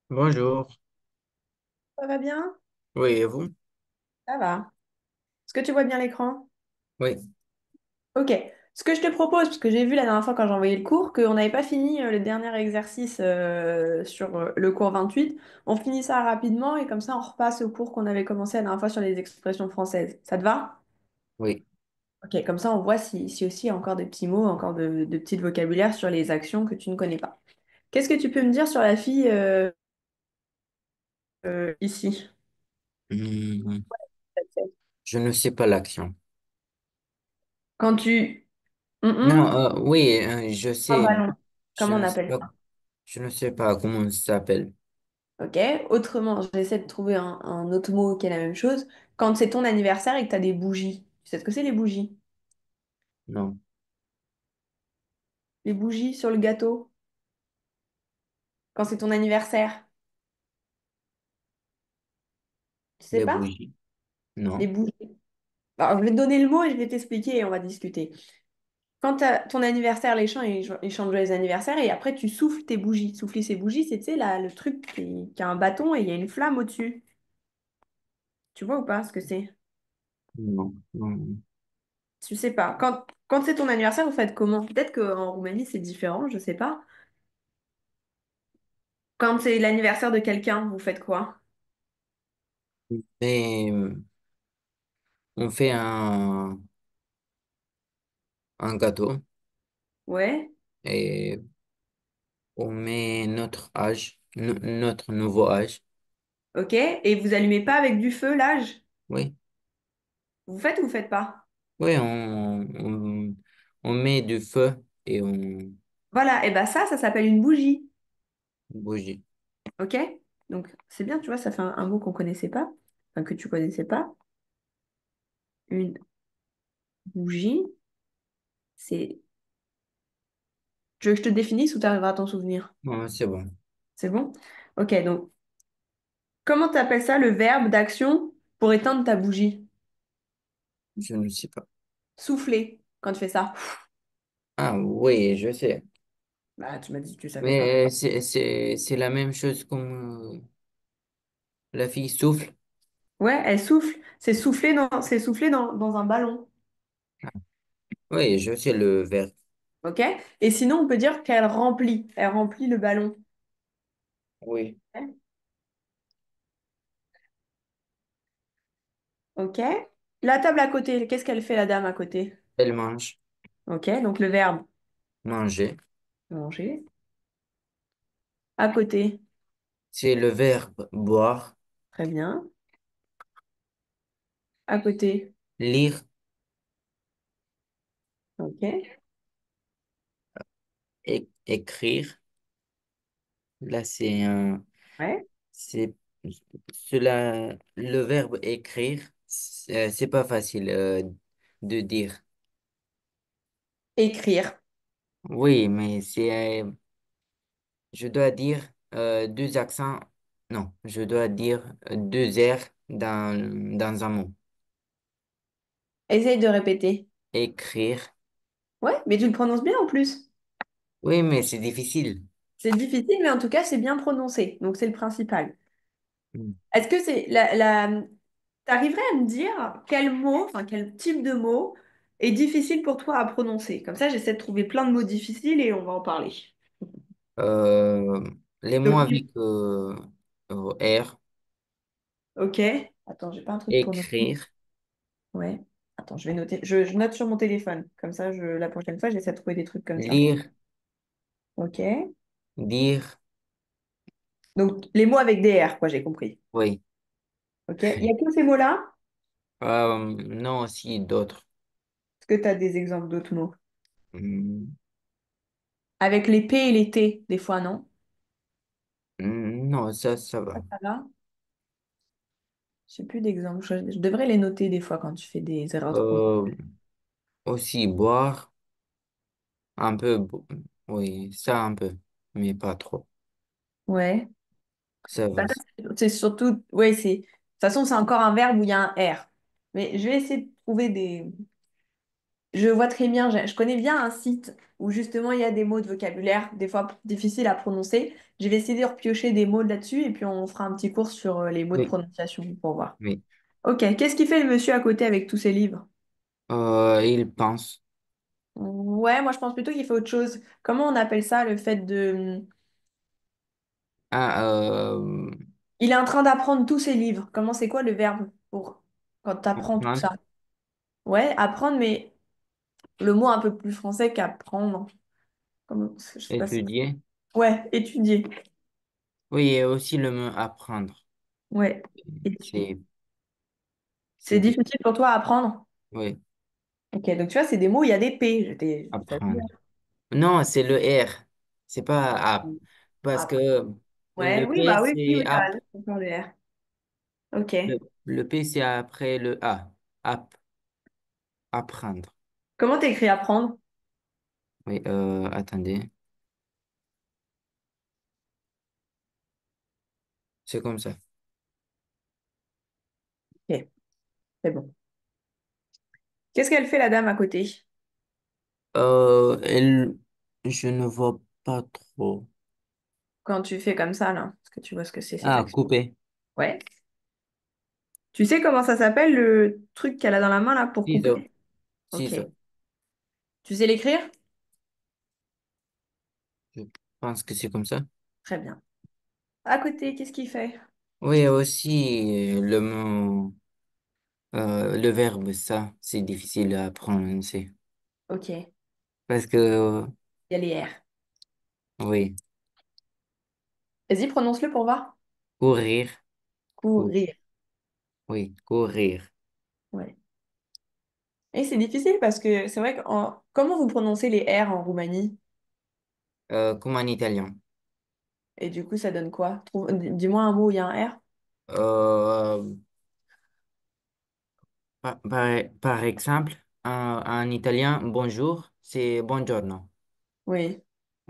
Bonjour. Ça va bien? Oui, et vous? Ça va. Est-ce que tu vois bien l'écran? Oui, Ok. Ce que je te propose, parce que j'ai vu la dernière fois quand j'ai envoyé le cours, qu'on n'avait pas fini le dernier exercice sur le cours 28. On finit ça rapidement et comme ça on repasse au cours qu'on avait commencé la dernière fois sur les expressions françaises. Ça te va? oui. Ok, comme ça on voit si aussi il y a encore des petits mots, encore de petits vocabulaires sur les actions que tu ne connais pas. Qu'est-ce que tu peux me dire sur la fille ici? Hmm, je ne sais pas l'action. Quand tu... Non, Mm-mm. oui, je Un sais. ballon. Je Comment on ne sais appelle pas, ça? je ne sais pas comment ça s'appelle. Ok. Autrement, j'essaie de trouver un autre mot qui est la même chose. Quand c'est ton anniversaire et que tu as des bougies, tu sais ce que c'est les bougies? Non, Les bougies sur le gâteau, quand c'est ton anniversaire. Tu sais les pas? bougies. Les Non, bougies. Alors, je vais te donner le mot et je vais t'expliquer et on va discuter. Quand tu ton anniversaire, ils chantent joyeux anniversaire et après tu souffles tes bougies. Souffler ces bougies, c'est tu sais, là, le truc qui a un bâton et il y a une flamme au-dessus. Tu vois ou pas ce que c'est? non, non. Tu sais pas. Quand c'est ton anniversaire, vous faites comment? Peut-être qu'en Roumanie, c'est différent, je sais pas. Quand c'est l'anniversaire de quelqu'un, vous faites quoi? Mais on fait un gâteau Ouais, et on met notre âge, notre nouveau âge. ok. Et vous allumez pas avec du feu l'âge? Oui, Vous faites ou vous faites pas? oui, on met du feu et on Voilà, et ben ça s'appelle une bougie. bougie. Ok? Donc c'est bien, tu vois, ça fait un mot qu'on connaissait pas, enfin que tu connaissais pas. Une bougie, c'est. Tu veux que je te définisse ou tu arriveras à t'en souvenir? Non, c'est bon. C'est bon? Ok, donc comment tu appelles ça le verbe d'action pour éteindre ta bougie? Je ne sais pas. Souffler, quand tu fais ça. Ah oui, je sais. Bah, tu m'as dit que tu savais pas. Mais c'est la même chose comme la fille souffle. Ouais, elle souffle. C'est souffler dans un ballon. Oui, je sais le verbe. Ok? Et sinon, on peut dire qu'elle remplit. Elle remplit le ballon. Oui. Ok? La table à côté, qu'est-ce qu'elle fait, la dame à côté? Elle mange. Ok? Donc le verbe Manger. manger. À côté. C'est le verbe boire. Très bien. À côté. Lire. Ok? Écrire. Là, Ouais. c'est, le verbe écrire, c'est pas facile, de dire. Écrire. Oui, mais je dois dire, deux accents. Non, je dois dire deux R dans un mot. Essaye de répéter. Écrire. Ouais, mais tu le prononces bien en plus. Oui, mais c'est difficile. C'est difficile, mais en tout cas, c'est bien prononcé. Donc c'est le principal. Hmm. Est-ce que c'est t'arriverais à me dire quel mot, enfin quel type de mot est difficile pour toi à prononcer? Comme ça, j'essaie de trouver plein de mots difficiles et on va en parler. Euh, les mots Donc, avec R, ok. Attends, j'ai pas un truc pour noter. écrire, Ouais. Attends, je vais noter. Je note sur mon téléphone. Comme ça, la prochaine fois, j'essaie de trouver des trucs comme ça. lire, Ok. dire, Donc, les mots avec des R, quoi, j'ai compris. oui. Ok. Il y a que ces mots-là? Non, aussi d'autres. Est-ce que tu as des exemples d'autres mots? Hmm, Avec les P et les T, des fois, non? non, ça va. Ça va? J'ai plus d'exemples. Je devrais les noter des fois quand tu fais des erreurs de prononciation. Euh, aussi boire, un peu, oui, ça un peu, mais pas trop. Ouais. Ça Bah, va. ça, c'est surtout, ouais, de toute façon, c'est encore un verbe où il y a un R. Mais je vais essayer de trouver des. Je vois très bien, je connais bien un site où justement il y a des mots de vocabulaire, des fois difficiles à prononcer. Je vais essayer de repiocher des mots là-dessus et puis on fera un petit cours sur les mots de Oui, prononciation pour voir. oui. Ok, qu'est-ce qui fait le monsieur à côté avec tous ses livres? Il pense. Ouais, moi je pense plutôt qu'il fait autre chose. Comment on appelle ça, le fait de... Ah, Il est en train d'apprendre tous ses livres. Comment c'est quoi le verbe pour quand tu apprends tout comprendre, ça? Ouais, apprendre, mais le mot un peu plus français qu'apprendre. Comment... Je sais pas si... étudier. Ouais, étudier. Oui, et aussi le mot apprendre. Ouais, étudier. C'est, C'est c'est dit. difficile pour toi à apprendre? Oui, Ok, donc tu vois, c'est des mots, il y a des P. Je t'avais apprendre. Non, c'est le R. C'est pas app. dit. Parce App. que Ouais, le oui, P, bah oui, oui, c'est oui, t'as app. raison, c'est encore le R. Ok. Le P, c'est après le A. App, apprendre. Comment t'écris apprendre? Oui, attendez. C'est comme ça. Ok, c'est bon. Qu'est-ce qu'elle fait, la dame à côté? Elle, je ne vois pas trop. Quand tu fais comme ça, là, est-ce que tu vois ce que c'est cette Ah, action? couper. Ouais. Tu sais comment ça s'appelle le truc qu'elle a dans la main là pour Ciseaux. couper? Ok. Ciseaux. Tu sais l'écrire? Je pense que c'est comme ça. Très bien. À côté, qu'est-ce qu'il fait? Oui, aussi le mot, le verbe ça, c'est difficile à prononcer. Ok. Il Parce que, y a les R. oui, Vas-y, prononce-le pour voir. courir, cou- Courir. oui, courir, Ouais. Et c'est difficile parce que c'est vrai que comment vous prononcez les R en Roumanie? comme en italien. Et du coup, ça donne quoi? Dis-moi un mot où il y a un R. Euh, par exemple, en italien, bonjour, c'est buongiorno. Oui.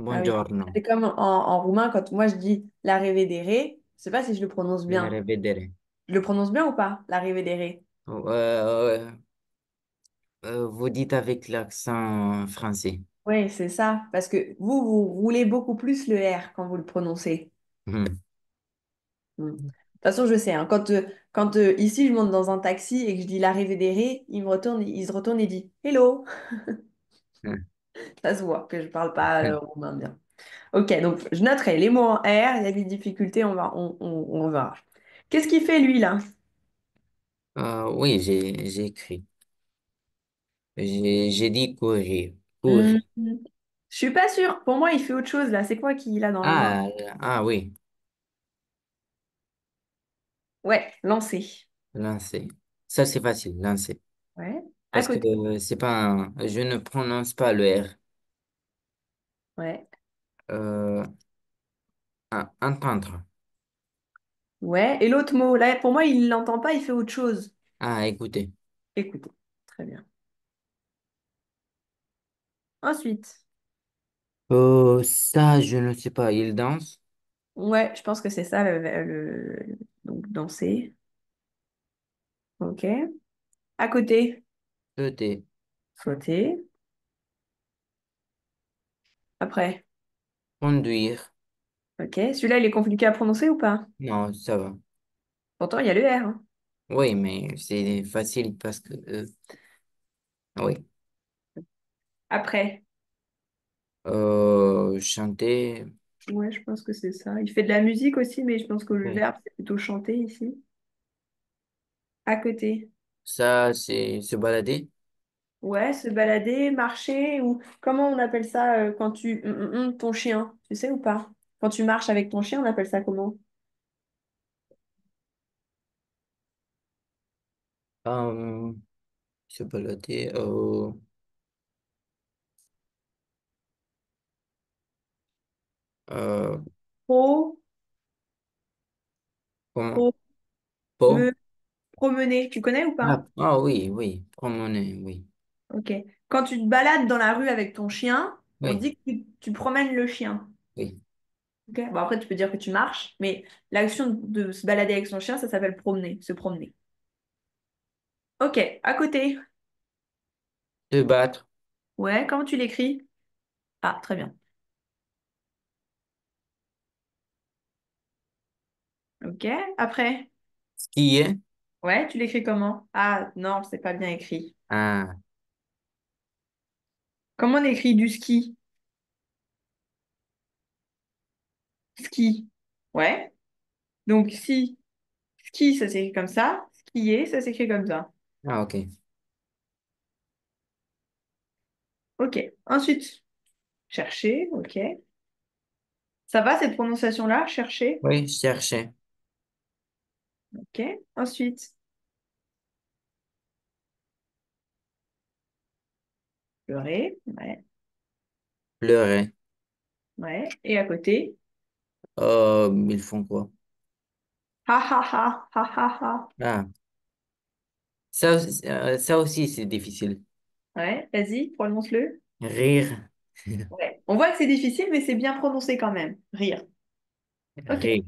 Ah oui. Buongiorno, C'est comme en roumain, quand moi je dis la Revedere, je sais pas si je le prononce la bien. rivedere. Je le prononce bien ou pas? La Revedere. Vous dites avec l'accent français. Oui, c'est ça. Parce que vous roulez beaucoup plus le R quand vous le prononcez. Mhm. Hmm. De toute façon, je sais, hein, quand ici je monte dans un taxi et que je dis la Revedere, il se retourne et dit Hello. Ça se voit que je parle pas roumain bien. Ok, donc je noterai les mots en R, il y a des difficultés, on verra. Qu'est-ce qu'il fait lui là? Oui, j'ai écrit. J'ai dit courir. Hmm, Courir. Je suis pas sûre. Pour moi, il fait autre chose là. C'est quoi qu'il a dans la main? Oui, Ouais, lancer. lancer. Ça, c'est facile, lancer. Ouais. À Parce que côté. c'est pas je ne prononce pas le R. Ouais. Euh, entendre. Ouais. Et l'autre mot, là, pour moi, il l'entend pas, il fait autre chose. Ah, écoutez. Écoutez. Très bien. Ensuite. Ça, je ne sais pas. Il danse. Ouais, je pense que c'est ça donc danser. Ok. À côté. Sauter. Sauter. Après. Conduire. Ok. Celui-là, il est compliqué à prononcer ou pas? Non, ça va. Pourtant, il y a le R, hein. Oui, mais c'est facile parce que, oui. Après. Chanter. Ouais, je pense que c'est ça. Il fait de la musique aussi, mais je pense que le Oui. verbe, c'est plutôt chanter ici. À côté. Ça, c'est se balader. Ouais, se balader, marcher, ou comment on appelle ça quand tu ton chien, tu sais ou pas? Quand tu marches avec ton chien, on appelle ça comment? Euh, se balader. Euh, Pro, comment? pro, Pas? me, promener, tu connais ou pas? Oui, oui. Promener, oui. Ok. Quand tu te balades dans la rue avec ton chien, on Oui, dit que tu promènes le chien. oui. Ok. Bon, après, tu peux dire que tu marches, mais l'action de se balader avec son chien, ça s'appelle promener, se promener. Ok, à côté. Te battre. Ouais, comment tu l'écris? Ah, très bien. Ok, après. Skier. Ouais, tu l'écris comment? Ah, non, c'est pas bien écrit. Ah, Comment on écrit du ski? Ski. Ouais. Donc, si ski, ça s'écrit comme ça. Skier, ça s'écrit comme ça. ah, ok. Ok. Ensuite, chercher. Ok. Ça va cette prononciation-là? Chercher. Oui, chercher. Ok. Ensuite, pleurer. Ouais. Pleurer. Ouais. Et à côté. Ils font quoi? Ha ha ha. Ha ha ha. Ah, ça aussi, c'est difficile. Ouais. Vas-y, prononce-le. Rire. Ouais. On voit que c'est difficile, mais c'est bien prononcé quand même. Rire. Ok. Rire.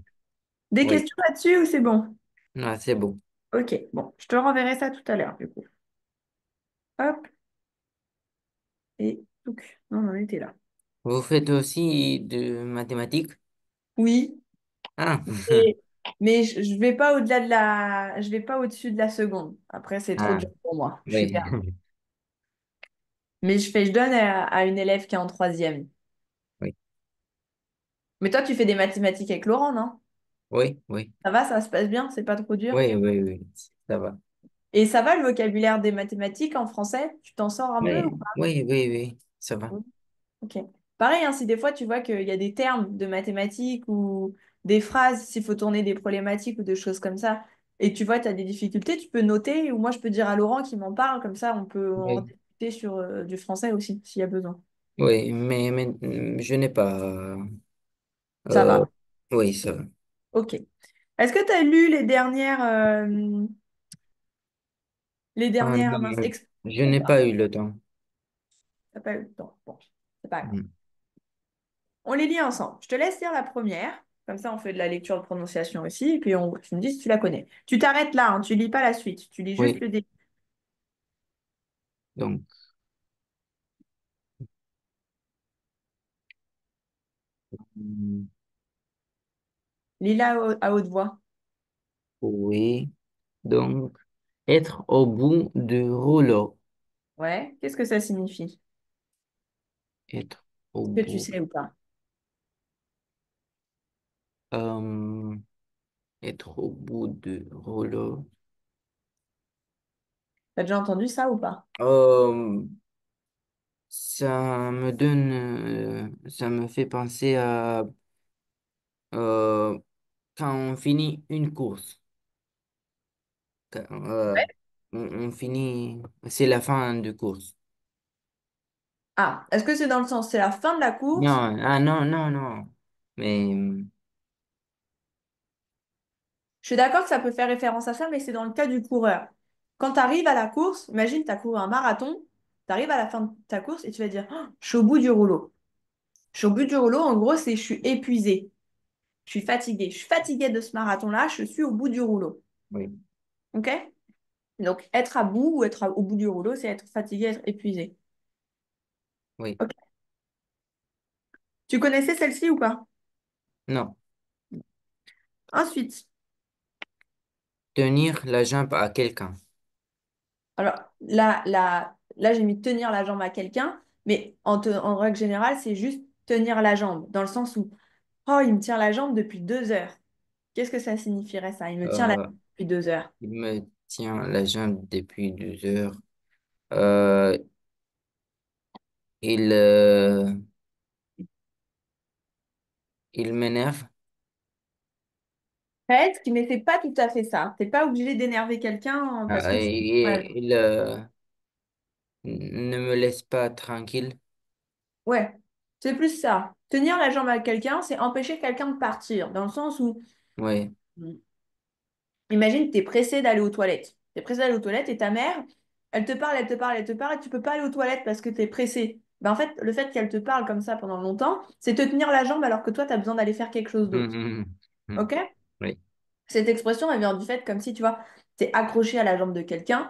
Des Oui. questions là-dessus ou c'est bon? Ah, c'est bon. Ok. Bon, je te renverrai ça tout à l'heure, du coup. Hop. Et donc, on en était là. Vous faites aussi de mathématiques? Oui, Ah, et- mais je vais pas au-delà de je vais pas au-dessus de la seconde. Après, c'est trop ah, dur pour moi. Je suis oui. perdue. Mais je donne à une élève qui est en troisième. Oui, Mais toi, tu fais des mathématiques avec Laurent, non? oui, oui, Ça va, ça se passe bien, c'est pas trop dur. oui, oui, oui, ça va. Et ça va le vocabulaire des mathématiques en français? Tu t'en sors un peu ou Oui, pas? oui, oui, oui, ça va. Oui. Ok. Pareil, hein, si des fois tu vois qu'il y a des termes de mathématiques ou des phrases, s'il faut tourner des problématiques ou des choses comme ça, et tu vois, tu as des difficultés, tu peux noter, ou moi je peux dire à Laurent qui m'en parle, comme ça on peut en Oui, discuter sur du français aussi, s'il y a besoin. oui, mais je n'ai pas. Ça Euh, va. oui, ça va. Ok. Est-ce que tu as lu les Ah, dernières mince, non, expressions je ou n'ai pas? pas eu le temps. T'as pas eu le temps. Bon, c'est pas grave. Hmm. On les lit ensemble. Je te laisse lire la première. Comme ça, on fait de la lecture de prononciation aussi. Et puis, tu me dis si tu la connais. Tu t'arrêtes là, hein, tu lis pas la suite. Tu lis juste Oui, le début. donc, hmm, Lis-la à haute voix. oui, donc, être au bout du rouleau. Ouais. Qu'est-ce que ça signifie? Être au Est-ce que tu bout. sais ou pas? euh, Être au bout du rouleau. T'as déjà entendu ça ou pas? Euh, ça me fait penser à euh, quand on finit une course. Quand, on finit, c'est la fin de course. Ah, est-ce que c'est dans le sens, c'est la fin de la course? Non, ah non, non, non. Mais Je suis d'accord que ça peut faire référence à ça, mais c'est dans le cas du coureur. Quand tu arrives à la course, imagine, tu as couru un marathon, tu arrives à la fin de ta course et tu vas dire, oh, je suis au bout du rouleau. Je suis au bout du rouleau, en gros, c'est je suis épuisé. Je suis fatiguée. Je suis fatiguée de ce marathon-là. Je suis au bout du rouleau. oui, OK? Donc, être à bout ou être au bout du rouleau, c'est être fatigué, être épuisé. oui, OK. Tu connaissais celle-ci ou pas? non. Ensuite, Tenir la jambe à quelqu'un. alors là j'ai mis tenir la jambe à quelqu'un, mais en règle générale, c'est juste tenir la jambe, dans le sens où, oh, il me tient la jambe depuis 2 heures. Qu'est-ce que ça signifierait ça? Il me tient la Euh, jambe depuis 2 heures. il me tient la jambe depuis 2 heures. Euh, il, euh, il m'énerve. Presque, mais c'est pas tout à fait ça. T'es pas obligé d'énerver quelqu'un parce que tu... Ouais. Ne me laisse pas tranquille. Ouais, c'est plus ça. Tenir la jambe à quelqu'un, c'est empêcher quelqu'un de partir, dans le sens où, Oui. imagine, tu es pressé d'aller aux toilettes. Tu es pressé d'aller aux toilettes et ta mère, elle te parle, elle te parle, elle te parle, et tu peux pas aller aux toilettes parce que tu es pressé. Ben, en fait, le fait qu'elle te parle comme ça pendant longtemps, c'est te tenir la jambe alors que toi, tu as besoin d'aller faire quelque chose d'autre. OK? Oui, Cette expression, elle vient du fait comme si, tu vois, tu es accroché à la jambe de quelqu'un.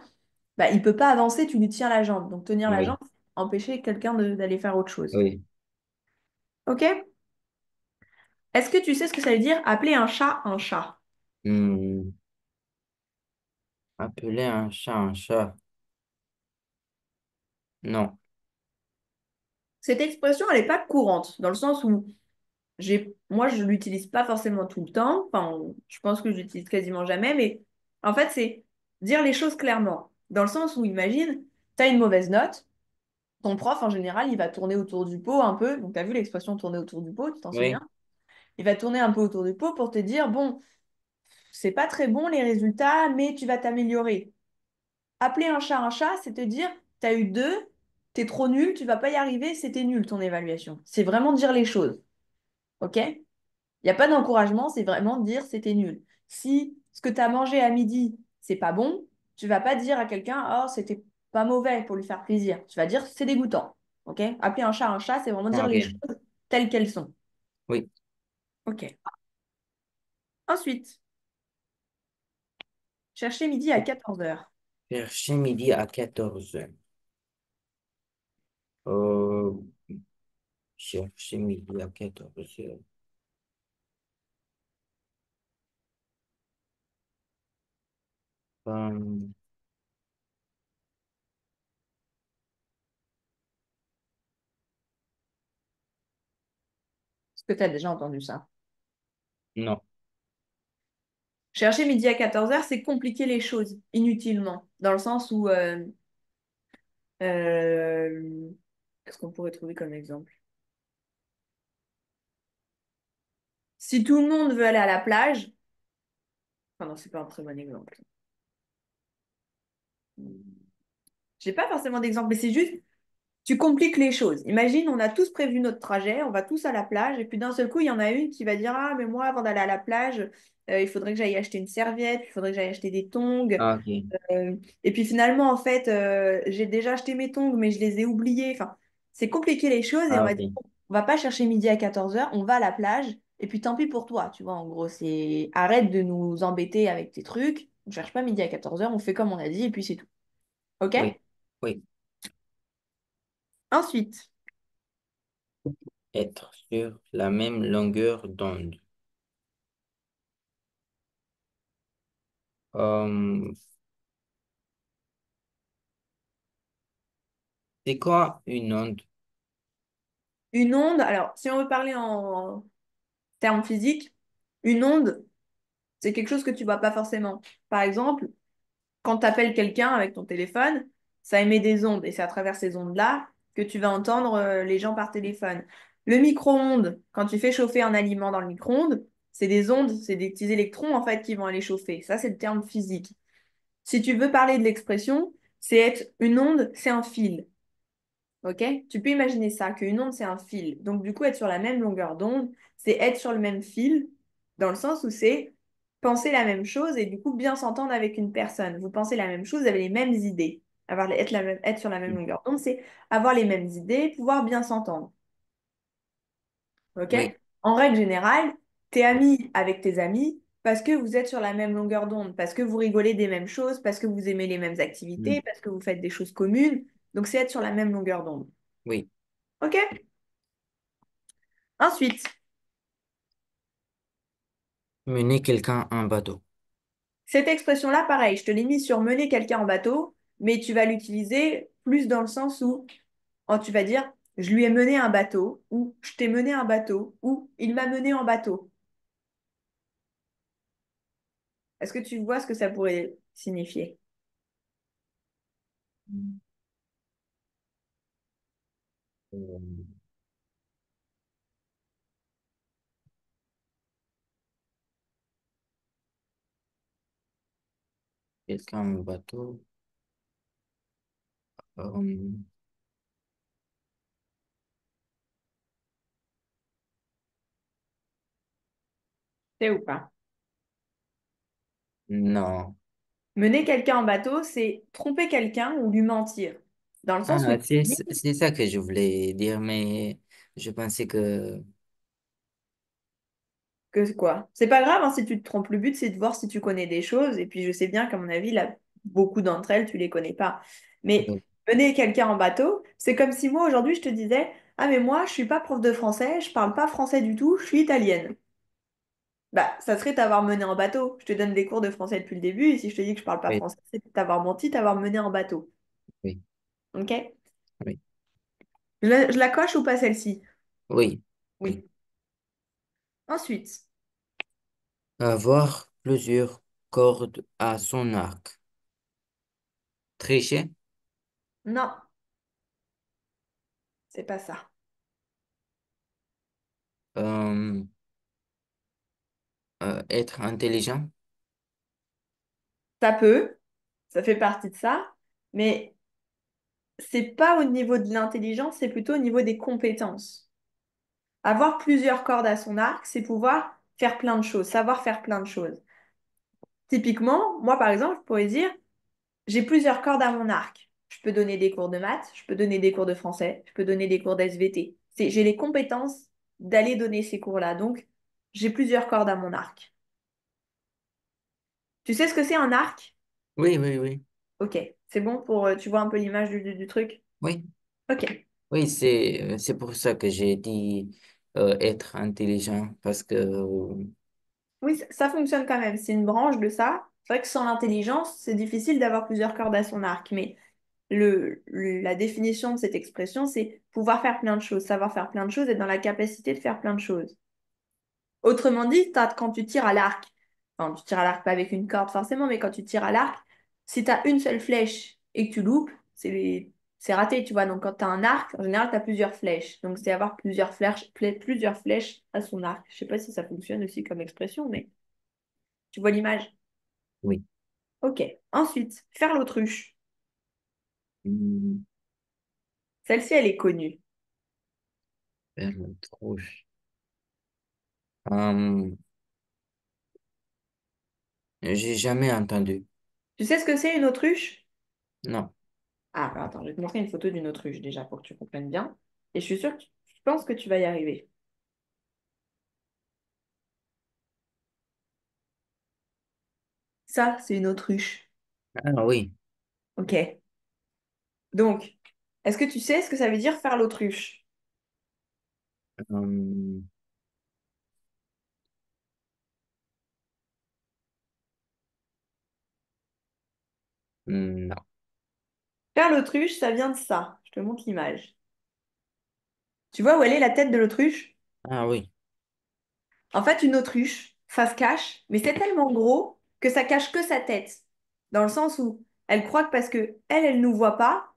bah, il peut pas avancer, tu lui tiens la jambe. Donc tenir la jambe, Oui, c'est empêcher quelqu'un d'aller faire autre chose. oui. Ok? Est-ce que tu sais ce que ça veut dire appeler un chat un chat? Hmm, appeler un chat un chat. Non. Cette expression, elle n'est pas courante, dans le sens où moi, je ne l'utilise pas forcément tout le temps. Enfin, je pense que je l'utilise quasiment jamais, mais en fait, c'est dire les choses clairement. Dans le sens où, imagine, tu as une mauvaise note, ton prof, en général, il va tourner autour du pot un peu. Donc, tu as vu l'expression tourner autour du pot, tu t'en souviens? Oui. Il va tourner un peu autour du pot pour te dire, bon, c'est pas très bon les résultats, mais tu vas t'améliorer. Appeler un chat, c'est te dire, tu as eu deux, t'es trop nul, tu vas pas y arriver, c'était nul ton évaluation. C'est vraiment dire les choses. OK? Il n'y a pas d'encouragement, c'est vraiment dire c'était nul. Si ce que tu as mangé à midi, c'est pas bon, tu vas pas dire à quelqu'un, oh, c'était pas mauvais pour lui faire plaisir. Tu vas dire c'est dégoûtant. OK? Appeler un chat, c'est vraiment Ah, dire les ok. choses telles qu'elles sont. Oui. OK. Ensuite, chercher midi à 14 heures. Chercher midi à 14 heures. Euh, chercher midi à 14 heures. Euh, Est-ce que tu as déjà entendu ça? non. Chercher midi à 14 heures, c'est compliquer les choses inutilement. Dans le sens où, qu'est-ce qu'on pourrait trouver comme exemple? Si tout le monde veut aller à la plage, enfin non, c'est pas un très bon exemple. J'ai pas forcément d'exemple, mais c'est juste, tu compliques les choses. Imagine, on a tous prévu notre trajet, on va tous à la plage, et puis d'un seul coup, il y en a une qui va dire, ah, mais moi, avant d'aller à la plage, il faudrait que j'aille acheter une serviette, il faudrait que j'aille acheter des tongs. Ah, ok. Et puis finalement, en fait, j'ai déjà acheté mes tongs, mais je les ai oubliés. Enfin, c'est compliqué les choses, et on Ah, va dire, ok. bon, on va pas chercher midi à 14 heures, on va à la plage, et puis tant pis pour toi, tu vois, en gros, c'est arrête de nous embêter avec tes trucs, on cherche pas midi à 14 heures, on fait comme on a dit, et puis c'est tout. OK? Oui. Oui. Ensuite, Être sur la même longueur d'onde. Euh, c'est quoi une onde? une onde, alors si on veut parler en termes physiques, une onde, c'est quelque chose que tu vois pas forcément. Par exemple, quand tu appelles quelqu'un avec ton téléphone, ça émet des ondes et c'est à travers ces ondes-là que tu vas entendre les gens par téléphone. Le micro-ondes, quand tu fais chauffer un aliment dans le micro-ondes, c'est des ondes, c'est des petits électrons en fait qui vont aller chauffer. Ça, c'est le terme physique. Si tu veux parler de l'expression, c'est être une onde, c'est un fil. Ok? Tu peux imaginer ça, qu'une onde, c'est un fil. Donc, du coup, être sur la même longueur d'onde, c'est être sur le même fil, dans le sens où c'est penser la même chose et du coup bien s'entendre avec une personne. Vous pensez la même chose, vous avez les mêmes idées. Être sur la même longueur d'onde, c'est avoir les mêmes idées, pouvoir bien s'entendre. Ok? Oui. En règle générale, t'es ami avec tes amis parce que vous êtes sur la même longueur d'onde, parce que vous rigolez des mêmes choses, parce que vous aimez les mêmes activités, Hmm. parce que vous faites des choses communes. Donc, c'est être sur la même longueur d'onde. Oui. Ok? Ensuite, Mener quelqu'un en bateau. cette expression-là, pareil, je te l'ai mis sur mener quelqu'un en bateau, mais tu vas l'utiliser plus dans le sens où tu vas dire je lui ai mené un bateau, ou je t'ai mené un bateau, ou il m'a mené en bateau. Est-ce que tu vois ce que ça pourrait signifier? Euh, quelqu'un en bateau. Euh, C'est ou pas? non. Mener quelqu'un en bateau, c'est tromper quelqu'un ou lui mentir. Dans le sens où Ah, c'est ça que je voulais dire, mais je pensais que... que quoi? C'est pas grave hein, si tu te trompes. Le but, c'est de voir si tu connais des choses. Et puis, je sais bien qu'à mon avis, la beaucoup d'entre elles, tu les connais pas. Mais Oui, mener quelqu'un en bateau, c'est comme si moi, aujourd'hui, je te disais, ah, mais moi, je suis pas prof de français, je parle pas français du tout, je suis italienne. Bah, ça serait t'avoir mené en bateau. Je te donne des cours de français depuis le début, et si je te dis que je parle pas oui, français, c'est t'avoir menti, t'avoir mené en bateau. oui, Ok? oui, Je la coche ou pas celle-ci? oui, oui. Oui. Ensuite, Avoir plusieurs cordes à son arc. Tricher, non, c'est pas ça. euh, être intelligent. Ça peut, ça fait partie de ça, mais c'est pas au niveau de l'intelligence, c'est plutôt au niveau des compétences. Avoir plusieurs cordes à son arc, c'est pouvoir faire plein de choses, savoir faire plein de choses. Typiquement, moi par exemple, je pourrais dire, j'ai plusieurs cordes à mon arc. Je peux donner des cours de maths, je peux donner des cours de français, je peux donner des cours d'SVT. J'ai les compétences d'aller donner ces cours-là, donc j'ai plusieurs cordes à mon arc. Tu sais ce que c'est un arc? Oui, oui, oui, Ok, c'est bon pour, tu vois un peu l'image du truc? oui, Ok. oui, c'est pour ça que j'ai dit être intelligent parce que Oui, ça fonctionne quand même. C'est une branche de ça. C'est vrai que sans l'intelligence, c'est difficile d'avoir plusieurs cordes à son arc. Mais la définition de cette expression, c'est pouvoir faire plein de choses, savoir faire plein de choses, être dans la capacité de faire plein de choses. Autrement dit, quand tu tires à l'arc, enfin, tu tires à l'arc pas avec une corde forcément, mais quand tu tires à l'arc, si tu as une seule flèche et que tu loupes, c'est raté, tu vois. Donc quand tu as un arc, en général, tu as plusieurs flèches. Donc c'est avoir plusieurs flèches à son arc. Je sais pas si ça fonctionne aussi comme expression, mais tu vois l'image. oui. Ok. Ensuite, faire l'autruche. Hmm, Celle-ci, elle est connue. faire le trouche. Euh, j'ai jamais entendu. Tu sais ce que c'est une autruche? Non. Ah, bah, attends, je vais te montrer une photo d'une autruche déjà pour que tu comprennes bien. Et je suis sûre que je pense que tu vas y arriver. Ça, c'est une autruche. Ah oui. Ok. Donc, est-ce que tu sais ce que ça veut dire faire l'autruche? Euh, non. Faire l'autruche, ça vient de ça. Je te montre l'image. Tu vois où elle est la tête de l'autruche? Ah oui. En fait, une autruche, ça se cache, mais c'est tellement gros que ça cache que sa tête. Dans le sens où elle croit que parce que elle nous voit pas,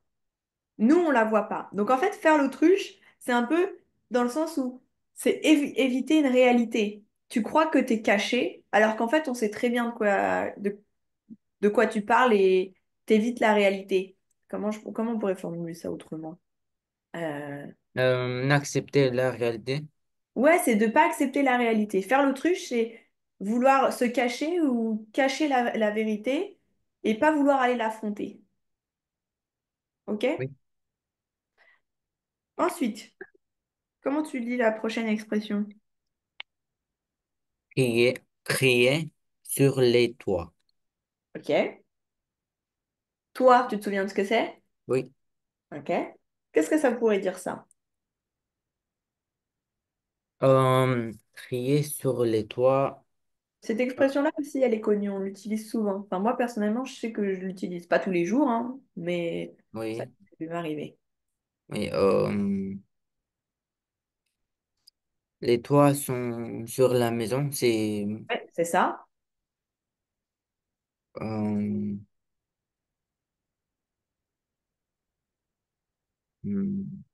nous, on la voit pas. Donc en fait, faire l'autruche, c'est un peu dans le sens où c'est éviter une réalité. Tu crois que tu es caché, alors qu'en fait, on sait très bien de quoi tu parles et t'évites la réalité. Comment on pourrait formuler ça autrement? Euh, N'accepter la réalité. Ouais, c'est de pas accepter la réalité. Faire l'autruche, c'est vouloir se cacher ou cacher la vérité et pas vouloir aller l'affronter. OK? Oui. Ensuite, comment tu lis la prochaine expression? Crier, crier sur les toits. OK. Toi, tu te souviens de ce que c'est? Oui. OK. Qu'est-ce que ça pourrait dire ça? Crier sur les toits. Cette expression-là aussi, elle est connue, on l'utilise souvent. Enfin, moi, personnellement, je sais que je l'utilise pas tous les jours, hein, mais ça Oui. peut m'arriver. Oui. Les toits sont sur la maison. C'est Ouais, c'est ça. euh, hmm,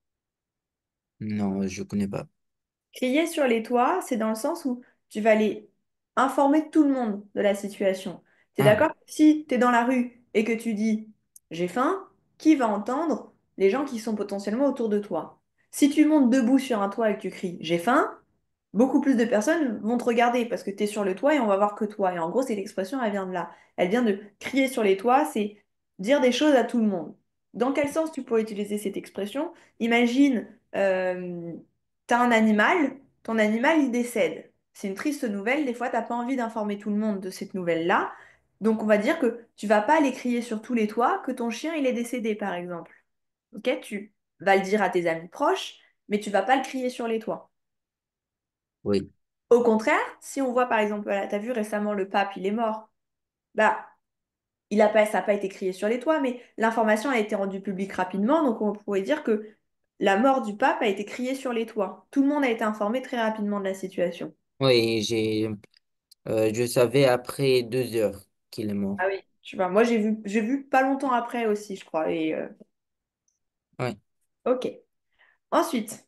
non, je connais pas. Crier sur les toits, c'est dans le sens où tu vas aller informer tout le monde de la situation. Tu es Ah, d'accord? Si tu es dans la rue et que tu dis j'ai faim, qui va entendre les gens qui sont potentiellement autour de toi? Si tu montes debout sur un toit et que tu cries j'ai faim, beaucoup plus de personnes vont te regarder parce que tu es sur le toit et on va voir que toi. Et en gros, cette expression, elle vient de là. Elle vient de crier sur les toits, c'est dire des choses à tout le monde. Dans quel sens tu pourrais utiliser cette expression? Imagine, tu as un animal, ton animal, il décède. C'est une triste nouvelle, des fois, tu n'as pas envie d'informer tout le monde de cette nouvelle-là. Donc, on va dire que tu vas pas aller crier sur tous les toits que ton chien, il est décédé, par exemple. Ok? Tu vas le dire à tes amis proches, mais tu vas pas le crier sur les toits. Oui, Au contraire, si on voit, par exemple, voilà, t'as vu récemment le pape, il est mort. Bah, il a pas, ça n'a pas été crié sur les toits, mais l'information a été rendue publique rapidement, donc on pourrait dire que la mort du pape a été criée sur les toits. Tout le monde a été informé très rapidement de la situation. oui, je savais après 2 heures qu'il est mort. Ah oui. Tu vois, moi j'ai vu pas longtemps après aussi, je crois. Oui. Ok. Ensuite,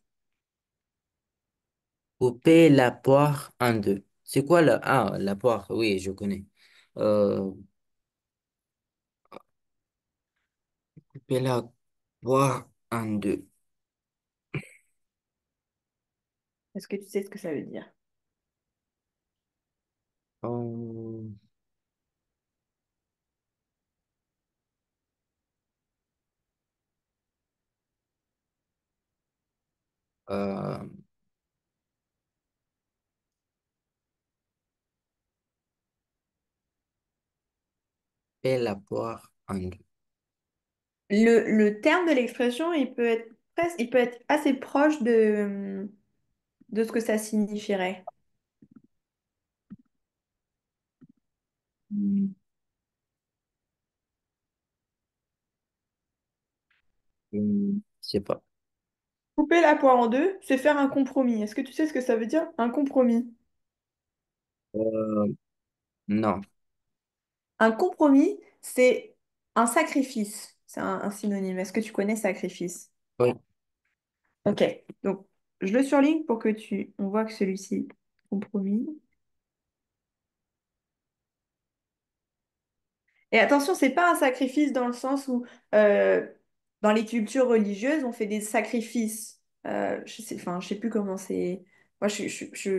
Couper la poire en deux. C'est quoi la poire? Oui, je connais. Euh, Couper la poire en deux. est-ce que tu sais ce que ça veut dire? Euh, euh, Couper la poire en deux. Le terme de l'expression, il peut être il peut être assez proche de ce que ça signifierait. Hmm, je sais pas. Couper la poire en deux, c'est faire un compromis. Est-ce que tu sais ce que ça veut dire, un compromis? Euh, non. Un compromis, c'est un sacrifice. C'est un synonyme. Est-ce que tu connais sacrifice? Oui, Ok. Donc, je le surligne pour que on voit que celui-ci, compromis. Et attention, c'est pas un sacrifice dans le sens où euh, dans les cultures religieuses, on fait des sacrifices. Enfin, je sais plus comment c'est. Moi, je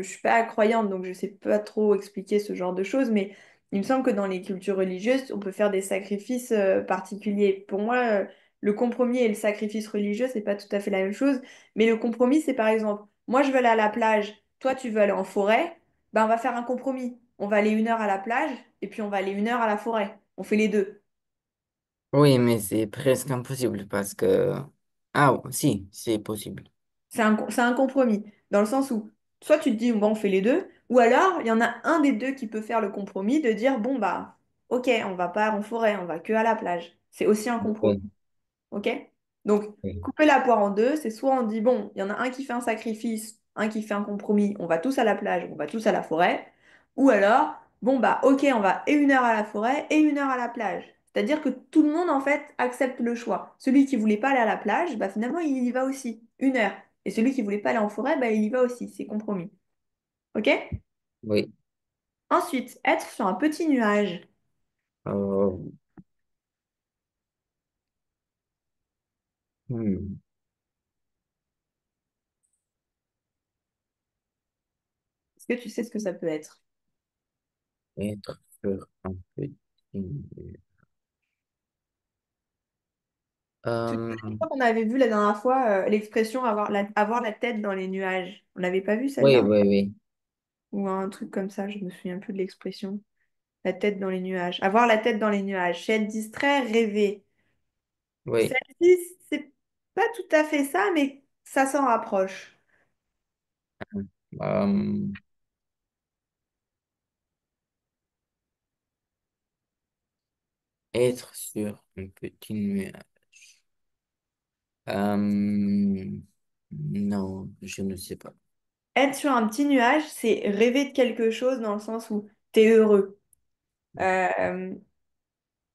suis pas croyante, donc je sais pas trop expliquer ce genre de choses, mais il me semble que dans les cultures religieuses, on peut faire des sacrifices particuliers. Pour moi, le compromis et le sacrifice religieux, c'est pas tout à fait la même chose, mais le compromis, c'est par exemple, moi, je veux aller à la plage, toi, tu veux aller en forêt, ben, on va faire un compromis. On va aller 1 heure à la plage et puis on va aller 1 heure à la forêt. On fait les deux. oui, mais c'est presque impossible parce que... Ah, si, c'est possible. C'est un compromis, dans le sens où soit tu te dis, bon, on fait les deux, ou alors il y en a un des deux qui peut faire le compromis de dire, bon, bah, ok, on va pas en forêt, on va que à la plage. C'est aussi un compromis. Oui, Ok? Donc, oui, couper la poire en deux, c'est soit on dit, bon, il y en a un qui fait un sacrifice, un qui fait un compromis, on va tous à la plage, on va tous à la forêt. Ou alors, bon, bah, ok, on va et 1 heure à la forêt et 1 heure à la plage. C'est-à-dire que tout le monde, en fait, accepte le choix. Celui qui voulait pas aller à la plage, bah, finalement, il y va aussi, 1 heure. Et celui qui voulait pas aller en forêt, bah, il y va aussi, c'est compromis. Ok? oui. Ensuite, être sur un petit nuage. Euh, hmm, Est-ce que tu sais ce que ça peut être? Être sur un petit... Euh, Je crois qu'on avait vu la dernière fois l'expression avoir la tête dans les nuages. On n'avait pas vu oui, celle-là? oui, oui, Ou un truc comme ça, je me souviens plus de l'expression. La tête dans les nuages. Avoir la tête dans les nuages. C'est être distrait, rêver. oui. Celle-ci, c'est pas tout à fait ça, mais ça s'en rapproche. Euh, Être sur un petit nuage. Non, je ne sais pas. Être sur un petit nuage, c'est rêver de quelque chose dans le sens où tu es heureux. Euh,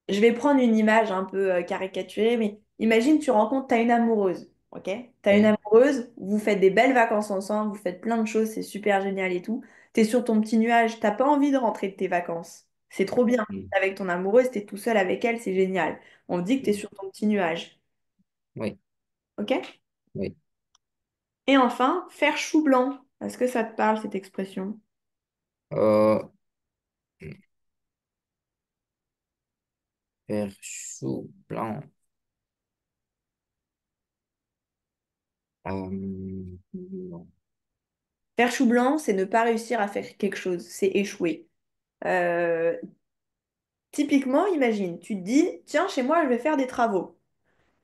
Je vais prendre une image un peu caricaturée, mais imagine tu rencontres, tu as une amoureuse, ok? Tu as une Oui, amoureuse, vous faites des belles vacances ensemble, vous faites plein de choses, c'est super génial et tout. Tu es sur ton petit nuage, t'as pas envie de rentrer de tes vacances. C'est trop bien. oui, T'es avec ton amoureuse, tu es tout seul avec elle, c'est génial. On dit que tu es sur ton petit nuage, oui, ok? oui. Et enfin, faire chou blanc. Est-ce que ça te parle, cette expression? Euh, Faire chou blanc. Non. Faire chou blanc, c'est ne pas réussir à faire quelque chose, c'est échouer. Euh, Typiquement, imagine, tu te dis, tiens, chez moi, je vais faire des travaux.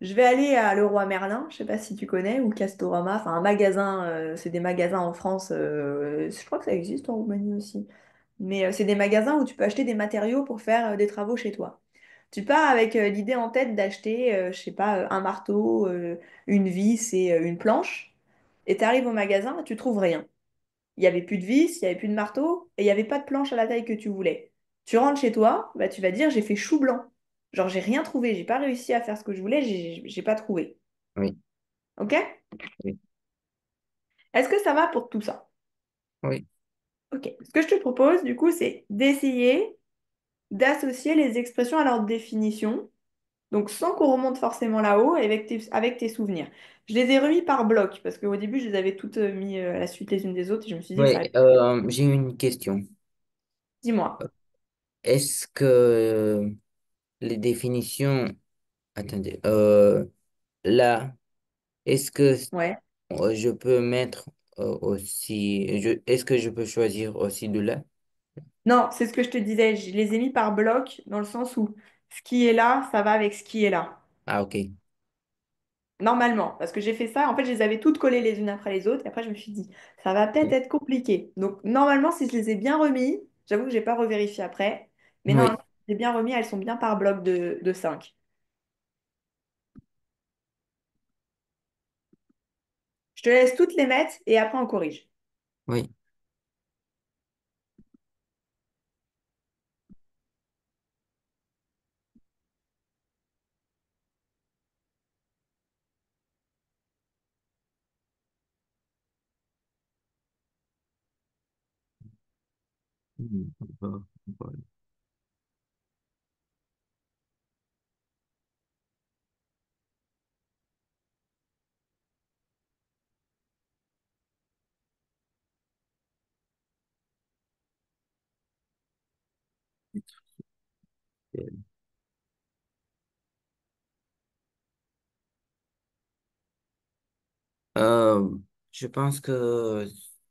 Je vais aller à Leroy Merlin, je sais pas si tu connais, ou Castorama, enfin un magasin, c'est des magasins en France, je crois que ça existe en Roumanie aussi. Mais c'est des magasins où tu peux acheter des matériaux pour faire des travaux chez toi. Tu pars avec l'idée en tête d'acheter, je sais pas, un marteau, une vis et une planche. Et tu arrives au magasin, tu trouves rien. Il n'y avait plus de vis, il n'y avait plus de marteau et il n'y avait pas de planche à la taille que tu voulais. Tu rentres chez toi, bah, tu vas dire j'ai fait chou blanc. Genre j'ai rien trouvé, j'ai pas réussi à faire ce que je voulais, j'ai pas trouvé. Oui, Ok? oui, Est-ce que ça va pour tout ça? oui, Ok. Ce que je te propose, du coup, c'est d'essayer d'associer les expressions à leur définition. Donc sans qu'on remonte forcément là-haut avec tes souvenirs. Je les ai remis par bloc parce qu'au début, je les avais toutes mis à la suite les unes des autres et je me suis dit que ça oui. allait. J'ai une question. Dis-moi. Est-ce que les définitions, attendez, là, est-ce que Ouais. je peux mettre aussi, est-ce que je peux choisir aussi de là? Non, c'est ce que je te disais. Je les ai mis par bloc dans le sens où ce qui est là, ça va avec ce qui est là. Ah, ok. Normalement, parce que j'ai fait ça, en fait, je les avais toutes collées les unes après les autres, et après, je me suis dit, ça va peut-être être compliqué. Donc, normalement, si je les ai bien remis, j'avoue que j'ai pas revérifié après, mais Oui, normalement, j'ai bien remis, elles sont bien par bloc de 5. Je te laisse toutes les mettre, et après, on corrige. oui. Euh, je pense que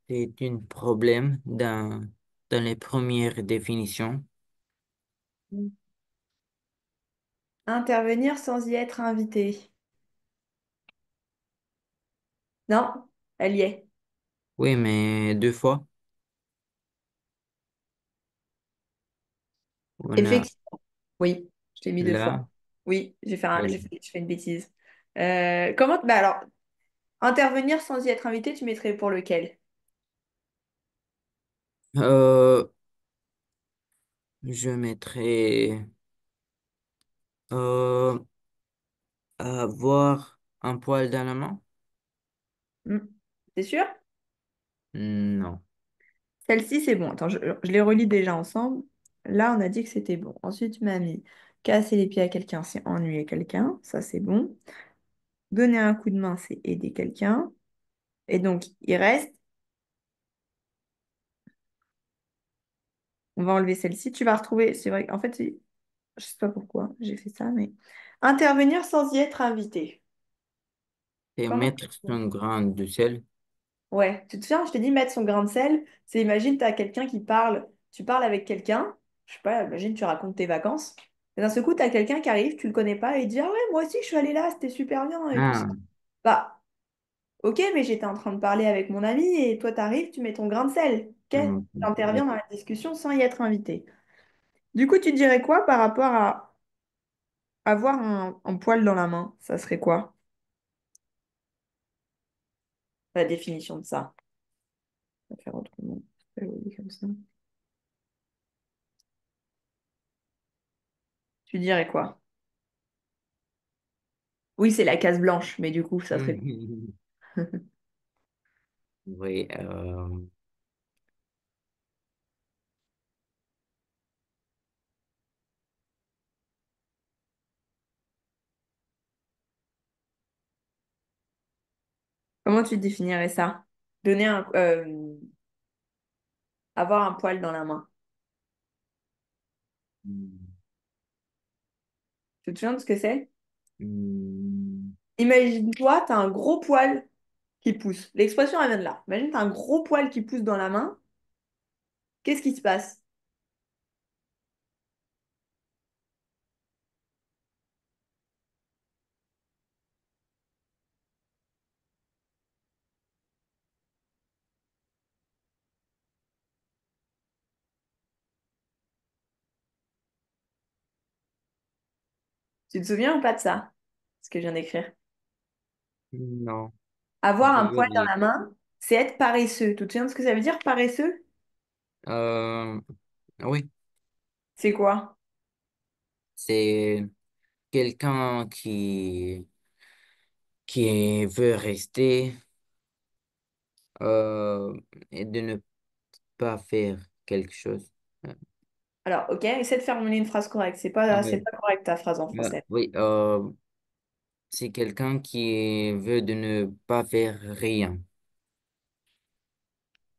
c'est un problème dans les premières définitions. Intervenir sans y être invité. Non, elle y est. Oui, mais deux fois, on a Effectivement. Oui, je t'ai mis 2 fois. là Oui, et là. j'ai fait une bêtise. Comment, bah alors, intervenir sans y être invité, tu mettrais pour lequel? Euh, je mettrai euh, avoir un poil dans la main. Hmm. C'est sûr? Non. Celle-ci, c'est bon. Attends, je les relis déjà ensemble. Là, on a dit que c'était bon. Ensuite, tu m'as mis casser les pieds à quelqu'un, c'est ennuyer quelqu'un. Ça, c'est bon. Donner un coup de main, c'est aider quelqu'un. Et donc, il reste, on va enlever celle-ci. Tu vas retrouver, c'est vrai, en fait, je sais pas pourquoi j'ai fait ça, mais intervenir sans y être invité. Et Comment? mettre son grain de sel. Ouais, tu te souviens, je t'ai dit mettre son grain de sel, c'est imagine, tu as quelqu'un qui parle, tu parles avec quelqu'un, je sais pas, imagine, tu racontes tes vacances, et d'un seul coup, tu as quelqu'un qui arrive, tu le connais pas, et il dit, ah ouais, moi aussi, je suis allée là, c'était super bien, et tout ça. Ah, Bah, ok, mais j'étais en train de parler avec mon ami, et toi, tu arrives, tu mets ton grain de sel, ok? hum, Tu interviens dans d'accord. la discussion sans y être invité. Du coup, tu dirais quoi par rapport à avoir un poil dans la main? Ça serait quoi, la définition de ça? On va faire autrement. Je vais le dire comme ça. Tu dirais quoi? Oui, c'est la case blanche, mais du coup, ça serait... Oui, Comment tu définirais ça? Donner avoir un poil dans la main. hum, Tu te souviens de ce que c'est? hum, Imagine-toi, tu as un gros poil qui pousse. L'expression, elle vient de là. Imagine, tu as un gros poil qui pousse dans la main. Qu'est-ce qui se passe? Tu te souviens ou pas de ça? Ce que je viens d'écrire. Non, Avoir je un veux poil dans dire. la main, c'est être paresseux. Tu te souviens de ce que ça veut dire, paresseux? Euh, oui, C'est quoi? c'est quelqu'un qui veut rester et de ne pas faire quelque chose. Alors, ok, essaie de formuler une phrase correcte. Ah C'est oui, pas correct ta phrase en français. oui, c'est quelqu'un qui veut de ne pas faire rien.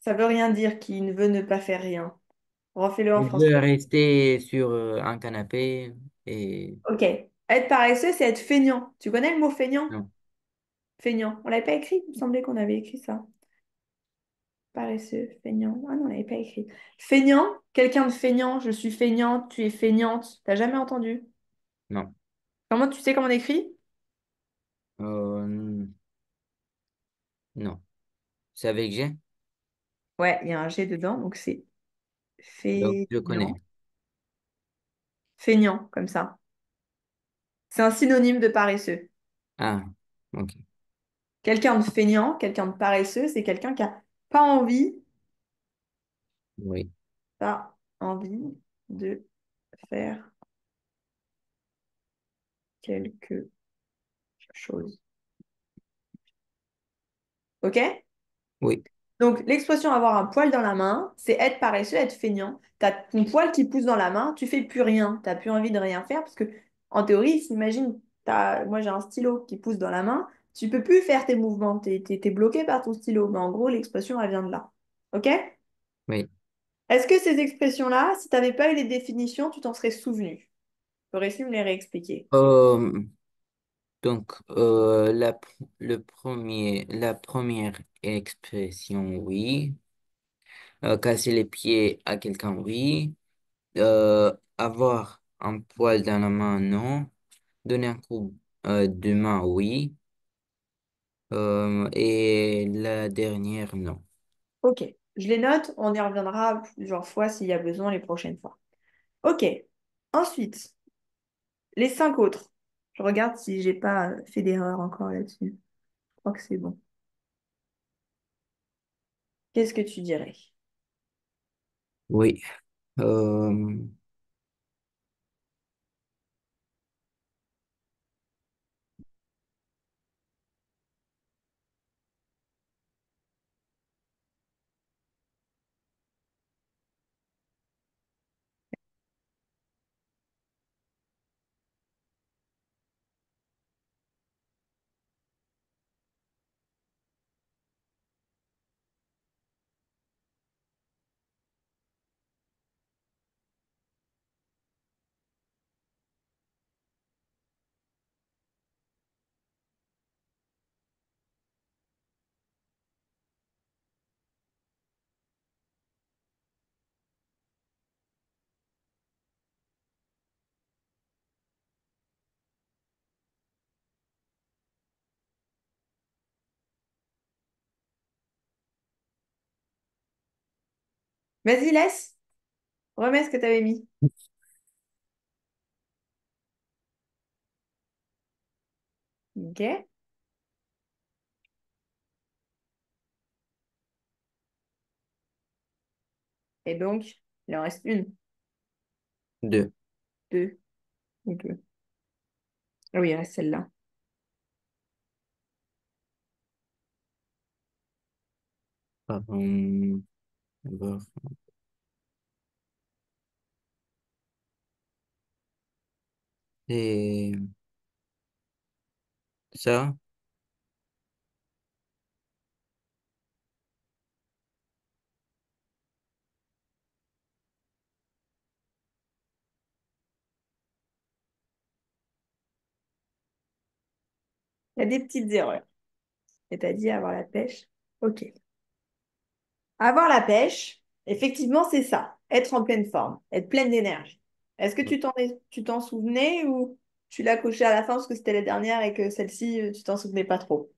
Ça veut rien dire qui ne veut ne pas faire rien. Refais-le en Il français. veut rester sur un canapé et Ok. Être paresseux, c'est être feignant. Tu connais le mot feignant? non, Feignant. On l'avait pas écrit? Il me semblait qu'on avait écrit ça. Paresseux, feignant. Ah non, on l'avait pas écrit. Feignant, quelqu'un de feignant, je suis feignante, tu es feignante. T'as jamais entendu? non. Comment tu sais comment on écrit? Euh, non. C'est avec G? Ouais, il y a un G dedans, donc c'est Donc, je feignant. connais. Feignant, comme ça. C'est un synonyme de paresseux. Ah, ok. Quelqu'un de feignant, quelqu'un de paresseux, c'est quelqu'un qui a pas envie, Oui, pas envie de faire quelque chose. Ok? oui, Donc, l'expression avoir un poil dans la main, c'est être paresseux, être feignant. Tu as ton poil qui pousse dans la main, tu fais plus rien, tu n'as plus envie de rien faire parce que, en théorie, imagine, moi j'ai un stylo qui pousse dans la main, tu peux plus faire tes mouvements, tu es bloqué par ton stylo. Mais en gros, l'expression, elle vient de là. Ok? oui. Est-ce que ces expressions-là, si tu n'avais pas eu les définitions, tu t'en serais souvenu? Tu aurais su me les réexpliquer. Euh, donc, la première expression, oui. Casser les pieds à quelqu'un, oui. Avoir un poil dans la main, non. Donner un coup de main, oui. Et la dernière, non. Ok, je les note, on y reviendra plusieurs fois s'il y a besoin les prochaines fois. Ok, ensuite. Les cinq autres. Je regarde si j'ai pas fait d'erreur encore là-dessus. Je crois que c'est bon. Qu'est-ce que tu dirais? Oui. Euh, Vas-y, laisse. Remets ce que tu avais mis. Ok. Et donc, il en reste une, deux. deux. Ok. Ah oui, il reste celle-là. Avoir- Et ça, Il y a des petites erreurs. Et t'as dit avoir la pêche. Ok. Avoir la pêche, effectivement, c'est ça. Être en pleine forme, être pleine d'énergie. Est-ce que tu t'en souvenais ou tu l'as coché à la fin parce que c'était la dernière et que celle-ci, tu t'en souvenais pas trop?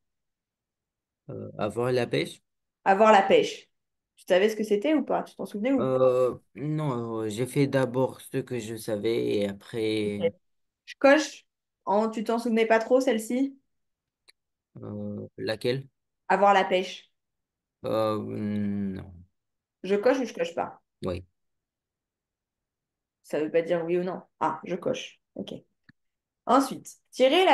avoir la pêche. Avoir la pêche. Tu savais ce que c'était ou pas? Tu t'en souvenais ou pas? Non, j'ai fait d'abord ce que je savais et après, Ok. Je coche. Tu t'en souvenais pas trop, celle-ci? Laquelle? Avoir la pêche. Non. Je coche ou je coche pas? Oui. Ça veut pas dire oui ou non. Ah, je coche. Ok. Ensuite, tirer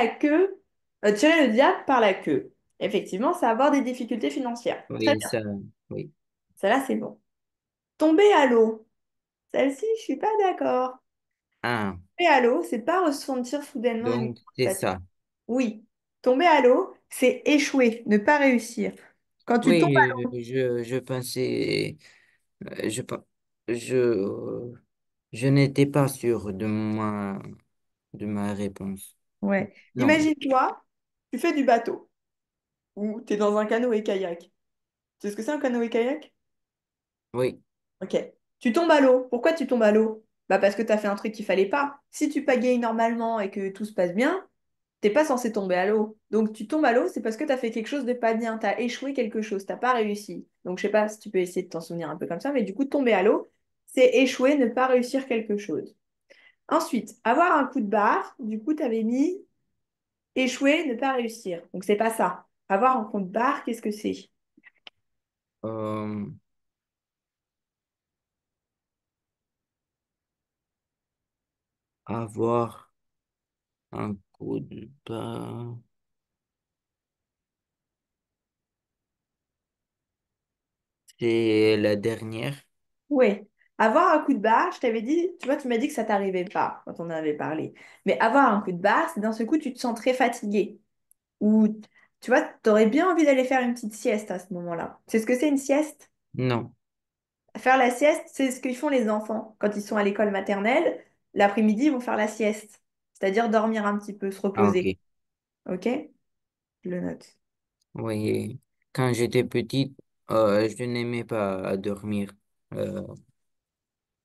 le diable par la queue. Effectivement, c'est avoir des difficultés financières. Très Oui, bien. ça. Oui. Celle-là, c'est bon. Tomber à l'eau. Celle-ci, je suis pas d'accord. Ah, Tomber à l'eau, c'est pas ressentir soudainement une donc grande c'est fatigue. ça. Oui. Tomber à l'eau, c'est échouer, ne pas réussir. Quand tu tombes à Oui, je pensais. Je, pe- je, je n'étais pas sûr de ma réponse. l'eau. Ouais. Non. Imagine-toi, tu fais du bateau ou tu es dans un canoë-kayak. Tu sais ce que c'est un canoë-kayak? Oui. Ok. Tu tombes à l'eau. Pourquoi tu tombes à l'eau? Bah parce que tu as fait un truc qu'il fallait pas. Si tu pagayes normalement et que tout se passe bien, t'es pas censé tomber à l'eau. Donc tu tombes à l'eau, c'est parce que tu as fait quelque chose de pas bien. Tu as échoué quelque chose, t'as pas réussi. Donc je sais pas si tu peux essayer de t'en souvenir un peu comme ça, mais du coup, tomber à l'eau, c'est échouer, ne pas réussir quelque chose. Ensuite, avoir un coup de barre, du coup, tu avais mis échouer, ne pas réussir. Donc c'est pas ça. Avoir un coup de barre, qu'est-ce que c'est? Euh, avoir un coup de barre. C'est la dernière. Oui. Avoir un coup de barre, je t'avais dit, tu vois, tu m'as dit que ça t'arrivait pas quand on en avait parlé. Mais avoir un coup de barre, c'est d'un seul coup, tu te sens très fatigué. Ou, tu vois, tu aurais bien envie d'aller faire une petite sieste à ce moment-là. C'est ce que c'est une sieste? Non. Faire la sieste, c'est ce qu'ils font les enfants. Quand ils sont à l'école maternelle, l'après-midi, ils vont faire la sieste. C'est-à-dire dormir un petit peu, se Ah, reposer. ok. OK? Je le note. Oui. Quand j'étais petite, je n'aimais pas dormir. Euh,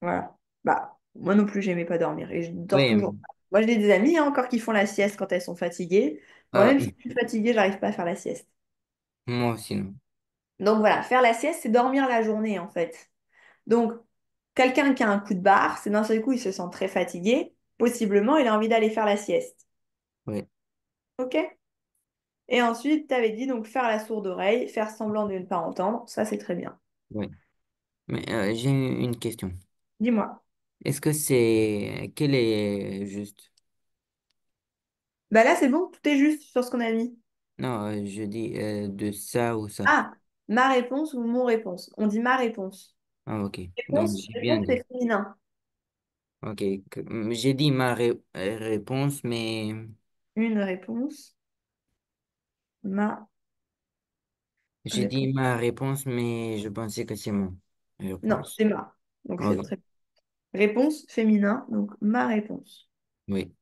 Voilà. Bah, moi non plus, j'aimais pas dormir. Et je dors toujours oui. pas. Moi, j'ai des amis hein, encore qui font la sieste quand elles sont fatiguées. Moi, euh, même si je suis fatiguée, j'arrive pas à faire la sieste. moi aussi, non. Donc voilà, faire la sieste, c'est dormir la journée, en fait. Donc, quelqu'un qui a un coup de barre, c'est d'un seul coup, il se sent très fatigué. Possiblement, il a envie d'aller faire la sieste. Oui. OK? Et ensuite, tu avais dit donc faire la sourde oreille, faire semblant de ne pas entendre. Ça, c'est très bien. Oui. Mais j'ai une question. Dis-moi. Est-ce que c'est... Quel est juste? Bah là, c'est bon, tout est juste sur ce qu'on a mis. Non, je dis de ça ou ça. Ah, ma réponse ou mon réponse. On dit ma réponse. Ah, ok. Donc, Réponse, j'ai bien réponse, dit. c'est féminin. Ok. J'ai dit ma réponse, mais Une réponse, ma j'ai dit réponse. ma réponse, mais je pensais que c'est mon Non, réponse. c'est ma. Donc c'est Ok. très. Réponse féminin, donc ma réponse. Oui.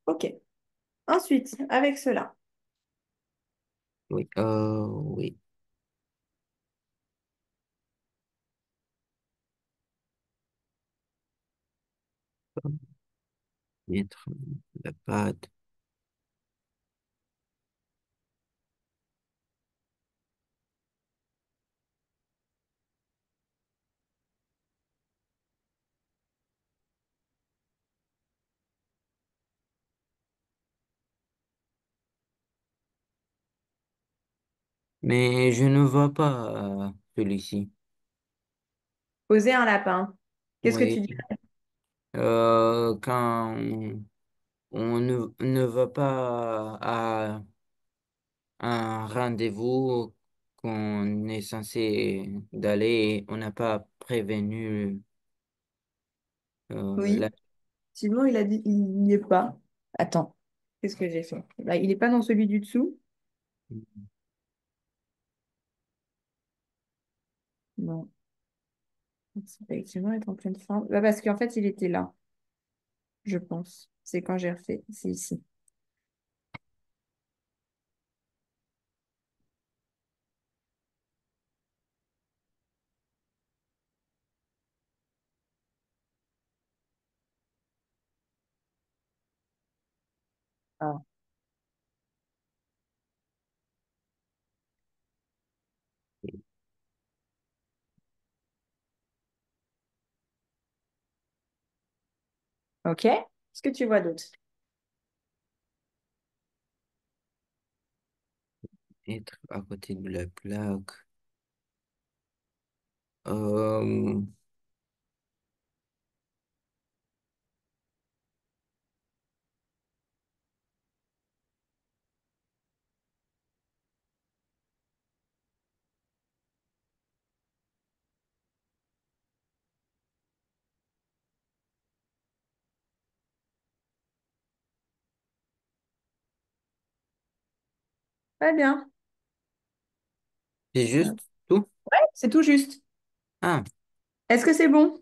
Ok. Ensuite, avec cela. Oui. Oui. Mettre la pâte. Mais je ne vois pas celui-ci. Poser un lapin. Qu'est-ce que tu Oui. dis? Quand on ne va pas à un rendez-vous qu'on est censé d'aller, on n'a pas prévenu Oui. la... Simon, il a dit il n'y est pas. Attends. Qu'est-ce que j'ai fait? Là, il n'est pas dans celui du dessous. Non. Effectivement, il est en pleine forme. Bah, parce qu'en fait, il était là, je pense. C'est quand j'ai refait. C'est ici. Ah. Ok. Est-ce que tu vois d'autres? Être à côté de la plaque. Euh, Très bien. c'est juste tout? C'est tout juste. Ah, Est-ce que c'est bon?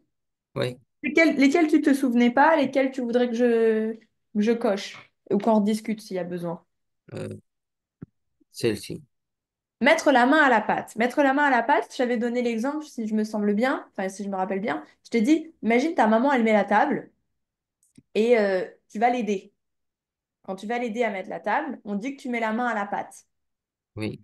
oui. Lesquels tu te souvenais pas, lesquels tu voudrais que je coche ou qu'on rediscute s'il y a besoin? euh, Celle-ci. Mettre la main à la pâte. Mettre la main à la pâte, j'avais donné l'exemple, si je me semble bien, enfin si je me rappelle bien. Je t'ai dit, imagine ta maman, elle met la table et tu vas l'aider. Quand tu vas l'aider à mettre la table, on dit que tu mets la main à la pâte. Oui,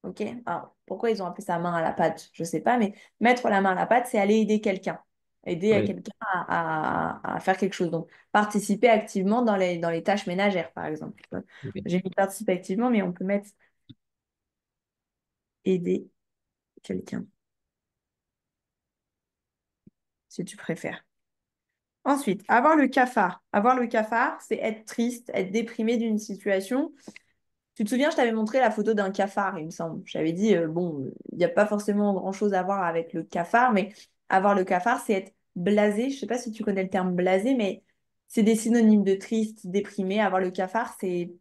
Ok? Alors, pourquoi ils ont appelé ça main à la pâte? Je sais pas, mais mettre la main à la pâte, c'est aller aider quelqu'un. Aider à oui, quelqu'un à faire quelque chose. Donc, participer activement dans les tâches ménagères, par exemple. oui, J'ai mis participer activement, mais on peut mettre aider quelqu'un, si tu préfères. Ensuite, avoir le cafard. Avoir le cafard, c'est être triste, être déprimé d'une situation. Tu te souviens, je t'avais montré la photo d'un cafard, il me semble. J'avais dit, bon, il n'y a pas forcément grand-chose à voir avec le cafard, mais avoir le cafard, c'est être blasé. Je ne sais pas si tu connais le terme blasé, mais c'est des synonymes de triste, déprimé. Avoir le cafard, c'est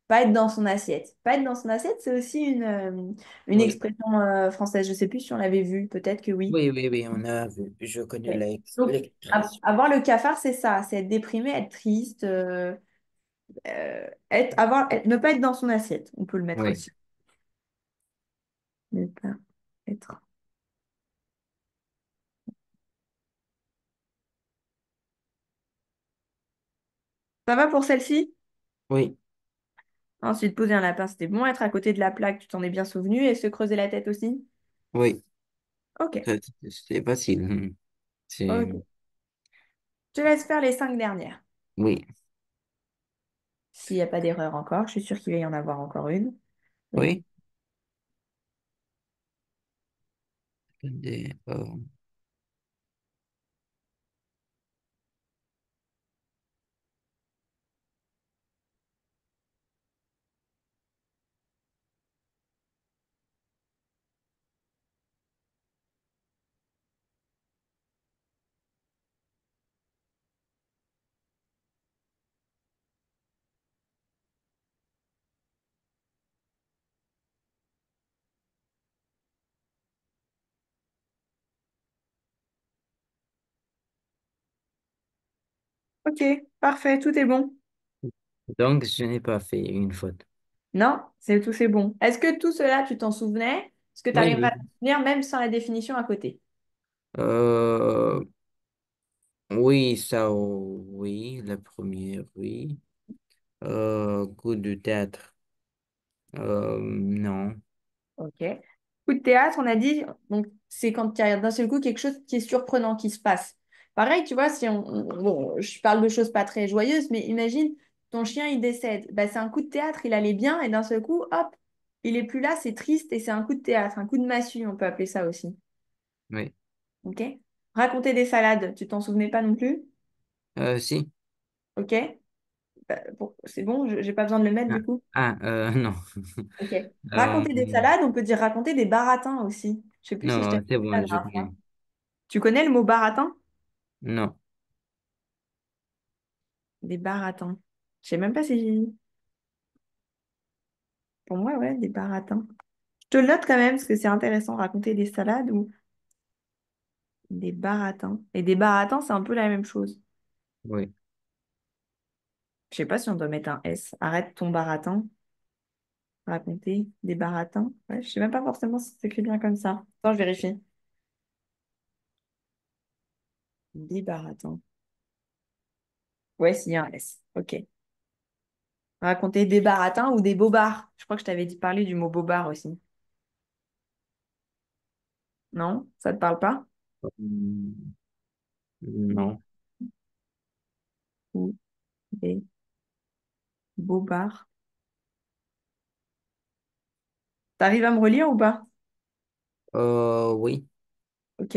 pas être dans son assiette. Pas être dans son assiette, c'est aussi une oui, expression française. Je ne sais plus si on l'avait vu, peut-être que oui. oui, oui, oui, on a vu. Je connais Ok. Donc, l'expression. avoir le cafard, c'est ça, c'est être déprimé, être triste, ne pas être dans son assiette. On peut le mettre Oui, aussi. Ne pas être. Ça va pour celle-ci? oui, Ensuite, poser un lapin, c'était bon. Être à côté de la plaque, tu t'en es bien souvenu. Et se creuser la tête aussi? oui. Ok. C'est facile. C'est, Ok. Je te laisse faire les 5 dernières. oui, S'il n'y a pas d'erreur encore, je suis sûre qu'il va y en avoir encore une. Mais oui. Attendez, ok, parfait, tout est bon. donc, je n'ai pas fait une faute. Non, c'est tout, c'est bon. Est-ce que tout cela, tu t'en souvenais? Est-ce que tu Oui, arriverais à oui. t'en souvenir même sans la définition à côté? Euh, oui, ça, oui. La première, oui. Coup de théâtre. Non. Ok. Coup de théâtre, on a dit, donc c'est quand il y a d'un seul coup quelque chose qui est surprenant qui se passe. Pareil, tu vois, si bon, je parle de choses pas très joyeuses, mais imagine, ton chien, il décède. Bah, c'est un coup de théâtre, il allait bien, et d'un seul coup, hop, il est plus là, c'est triste, et c'est un coup de théâtre, un coup de massue, on peut appeler ça aussi. Oui. Ok? Raconter des salades, tu t'en souvenais pas non plus? Si. Ok? Bah, c'est bon, j'ai pas besoin de le mettre Ah, du coup. non. Ok. Euh, Raconter des salades, on peut dire raconter des baratins aussi. Je sais plus si je t'ai non, dit c'est la bon, je dernière connais. fois. Tu connais le mot baratin? Non. Des baratins. Je sais même pas si... Pour moi, ouais, des baratins. Je te le note quand même, parce que c'est intéressant, raconter des salades ou des baratins. Et des baratins, c'est un peu la même chose. Oui. Je sais pas si on doit mettre un S. Arrête ton baratin. Raconter des baratins. Ouais, je sais même pas forcément si c'est écrit bien comme ça. Attends, je vérifie. Des baratins. Ouais, s'il y a un S. Ok. Raconter des baratins ou des bobards. Je crois que je t'avais dit parler du mot bobard aussi. Non? Ça te parle pas? Hum, non. Ou des bobards. T'arrives à me relire ou pas? Oui. Ok.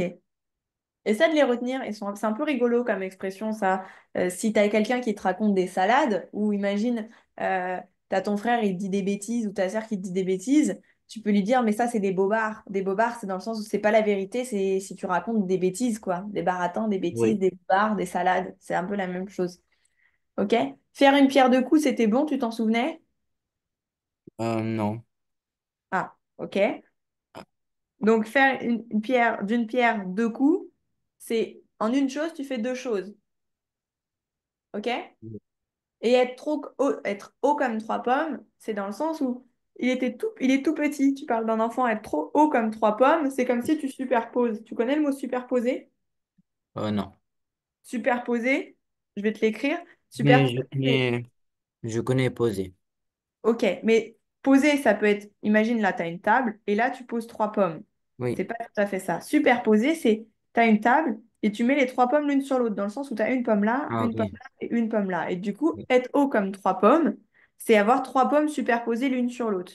Essaie de les retenir. C'est un peu rigolo comme expression, ça. Si t'as quelqu'un qui te raconte des salades, ou imagine, t'as ton frère, il te dit des bêtises, ou ta sœur qui te dit des bêtises, tu peux lui dire, mais ça, c'est des bobards. Des bobards, c'est dans le sens où c'est pas la vérité, c'est si tu racontes des bêtises, quoi. Des baratins, des bêtises, Oui. des bobards, des salades. C'est un peu la même chose. Ok? Faire une pierre deux coups, c'était bon, tu t'en souvenais? Non. Ah, ok. Donc, faire une pierre d'une pierre deux coups, c'est en une chose, tu fais deux choses. Ok? Et être haut comme trois pommes, c'est dans le sens où il est tout petit. Tu parles d'un enfant être trop haut comme trois pommes, c'est comme si tu superposes. Tu connais le mot superposer? Non. Superposer, je vais te l'écrire. Mais Superposer, c'est je connais poser. ok, mais poser, ça peut être, imagine là, tu as une table et là, tu poses trois pommes. Oui. C'est pas tout à fait ça. Superposer, c'est tu as une table et tu mets les trois pommes l'une sur l'autre, dans le sens où tu as Ah, une pomme oui. là et une pomme là. Et du coup, Oui. être haut comme trois pommes, c'est avoir trois pommes superposées l'une sur l'autre.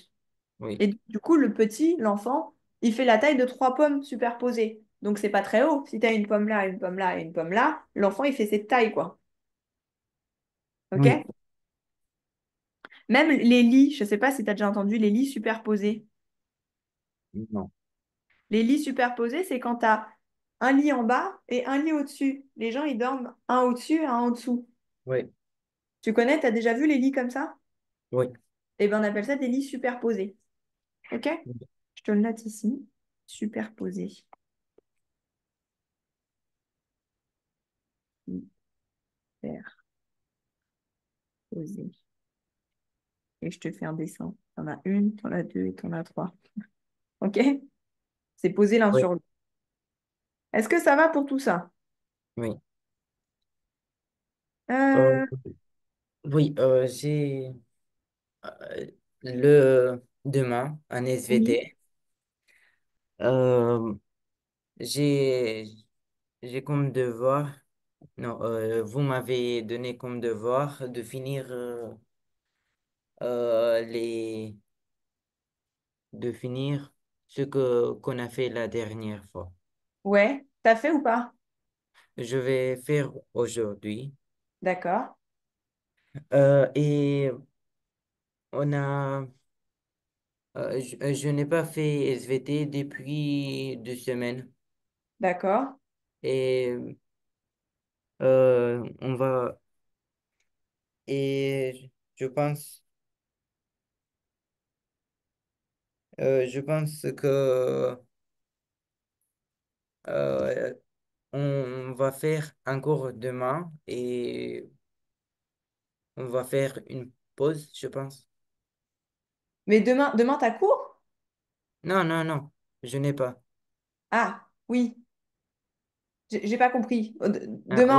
Oui. Et du coup, le petit, l'enfant, il fait la taille de trois pommes superposées. Donc, c'est pas très haut. Si tu as une pomme là, une pomme là et une pomme là, l'enfant, il fait cette taille, quoi. Oui. OK? Même les lits, je sais pas si tu as déjà entendu les lits superposés. Non. Les lits superposés, c'est quand tu as un lit en bas et un lit au-dessus. Les gens, ils dorment un au-dessus et un en dessous. Oui. Tu connais, tu as déjà vu les lits comme ça? Oui. Eh bien, on appelle ça des lits superposés. OK? Je te le note ici. Superposés. Superposés. Et je te fais un dessin. T'en as une, t'en as deux et t'en as trois. OK? C'est posé l'un Oui. sur l'autre. Est-ce que ça va pour tout ça? Oui. Euh, Euh, oui. J'ai le demain un oui. SVT. Euh, j'ai j'ai comme devoir. Non, vous m'avez donné comme devoir de finir les de finir ce que qu'on a fait la dernière fois. Ouais. T'as fait ou pas? Je vais faire aujourd'hui. D'accord. Et on a je n'ai pas fait SVT depuis 2 semaines D'accord. et on va et je pense que euh, on va faire un cours demain et on va faire une pause, je pense. Mais demain t'as cours? Non, non, non, je n'ai pas. Ah, oui. J'ai pas compris. Ah, Demain, oui,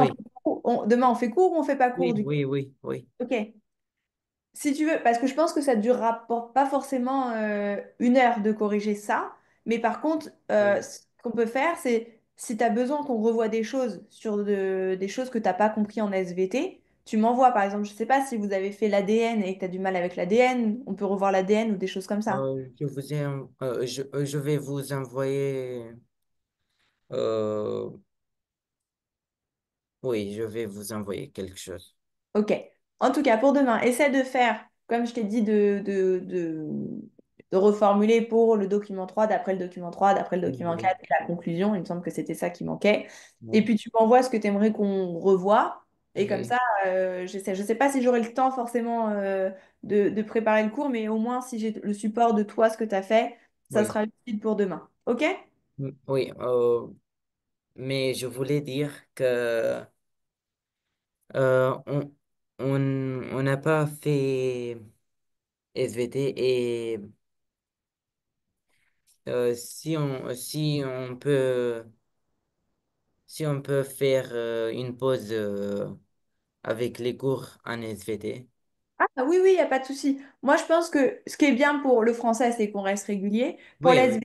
demain, on fait cours ou on fait pas cours oui, du coup? oui, oui, oui, Ok. Si tu veux, parce que je pense que ça ne durera pas forcément une heure de corriger ça, mais par contre, oui. ce qu'on peut faire, c'est si tu as besoin qu'on revoie des choses sur des choses que tu n'as pas compris en SVT, tu m'envoies par exemple, je ne sais pas si vous avez fait l'ADN et que tu as du mal avec l'ADN, on peut revoir l'ADN ou des choses comme ça. Je vais vous envoyer, euh, oui, je vais vous envoyer quelque chose. Ok. En tout cas, pour demain, essaie de faire, comme je t'ai dit, de reformuler pour le document 3 d'après le document 3 d'après le document Oui, 4 la conclusion. Il me semble que c'était ça qui manquait. Et oui, puis, tu m'envoies ce que tu aimerais qu'on revoie. Et comme oui, ça, je sais pas si j'aurai le temps forcément de préparer le cours, mais au moins, si j'ai le support de toi, ce que tu as fait, ça oui, sera utile pour demain. Ok? oui, mais je voulais dire que euh, on on n'a pas fait SVT et si on peut faire une pause avec les cours en SVT. Ah oui, oui, il n'y a pas de souci. Moi, je pense que ce qui est bien pour le français, c'est qu'on reste régulier. Pour Oui, les oui,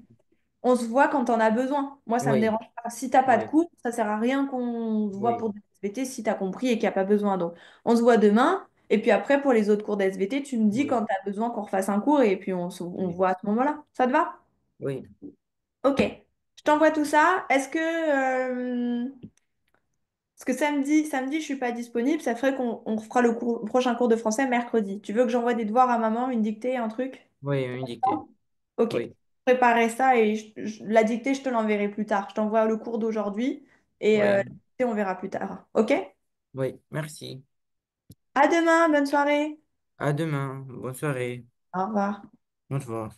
on se voit quand on a besoin. Moi, ça me oui, dérange pas. Si t'as pas de oui, cours, ça sert à rien qu'on se voit oui, pour discuter si t'as compris et qu'il n'y a pas besoin. Donc, on se voit demain. Et puis après, pour les autres cours d'SVT, tu me dis Oui, quand tu as besoin qu'on refasse un cours et puis on oui, voit à ce moment-là. Ça te va? oui, Ok. Je t'envoie tout ça. Parce que samedi, je suis pas disponible. Ça ferait qu'on fera le prochain cours de français mercredi. Tu veux que j'envoie des devoirs à maman, une dictée, un truc? oui, une dictée. Ok. Oui, Préparer ça et la dictée, je te l'enverrai plus tard. Je t'envoie le cours d'aujourd'hui et la oui, dictée, on verra plus tard. Ok? oui, merci. À demain, bonne soirée. À demain. Bonne soirée. Au revoir. Au revoir.